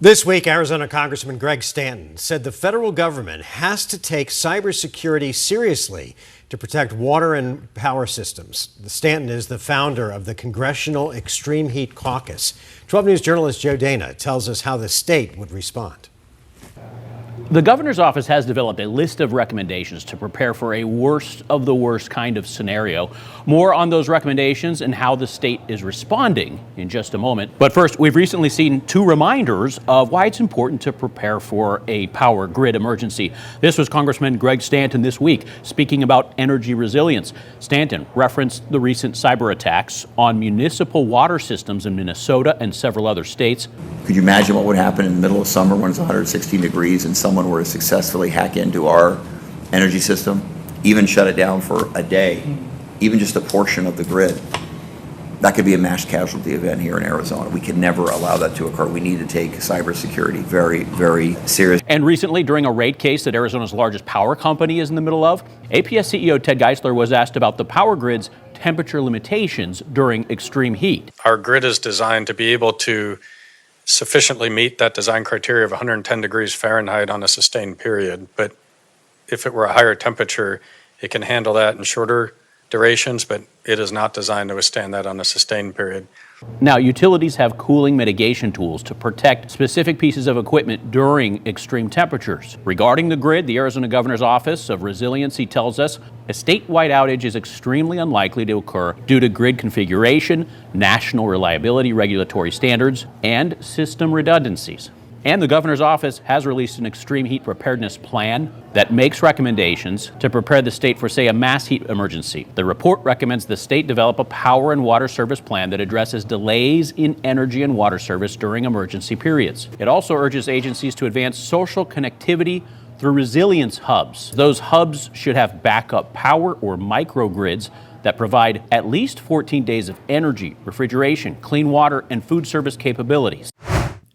This week, Arizona Congressman Greg Stanton said the federal government has to take cybersecurity seriously to protect water and power systems. Stanton is the founder of the Congressional Extreme Heat Caucus. 12 News journalist Joe Dana tells us how the state would respond. The governor's office has developed a list of recommendations to prepare for a worst of the worst kind of scenario. More on those recommendations and how the state is responding in just a moment. But first, we've recently seen two reminders of why it's important to prepare for a power grid emergency. This was Congressman Greg Stanton this week speaking about energy resilience. Stanton referenced the recent cyber attacks on municipal water systems in Minnesota and several other states. Could you imagine what would happen in the middle of summer when it's 116 degrees and someone were to successfully hack into our energy system, even shut it down for a day, even just a portion of the grid? That could be a mass casualty event here in Arizona. We can never allow that to occur. We need to take cybersecurity very, very serious. And recently, during a rate case that Arizona's largest power company is in the middle of, APS CEO Ted Geisler was asked about the power grid's temperature limitations during extreme heat. Our grid is designed to be able to sufficiently meet that design criteria of 110 degrees Fahrenheit on a sustained period. But if it were a higher temperature, it can handle that in shorter durations, but it is not designed to withstand that on a sustained period. Now, utilities have cooling mitigation tools to protect specific pieces of equipment during extreme temperatures. Regarding the grid, the Arizona Governor's Office of Resiliency tells us a statewide outage is extremely unlikely to occur due to grid configuration, national reliability regulatory standards, and system redundancies. And the governor's office has released an extreme heat preparedness plan that makes recommendations to prepare the state for, say, a mass heat emergency. The report recommends the state develop a power and water service plan that addresses delays in energy and water service during emergency periods. It also urges agencies to advance social connectivity through resilience hubs. Those hubs should have backup power or microgrids that provide at least 14 days of energy, refrigeration, clean water, and food service capabilities.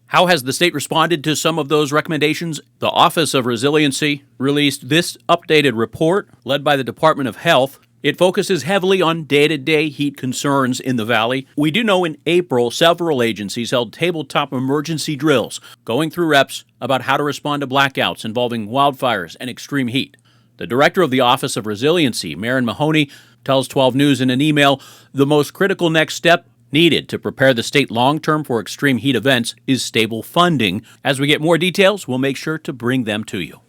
How has the state responded to some of those recommendations? The Office of Resiliency released this updated report led by the Department of Health. It focuses heavily on day-to-day heat concerns in the valley. We do know in April, several agencies held tabletop emergency drills, going through reps about how to respond to blackouts involving wildfires and extreme heat. The director of the Office of Resiliency, Maren Mahoney, tells 12 News in an email, the most critical next step needed to prepare the state long-term for extreme heat events is stable funding. As we get more details, we'll make sure to bring them to you.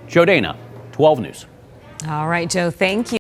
Joe Dana, 12 News. All right, Joe, thank you.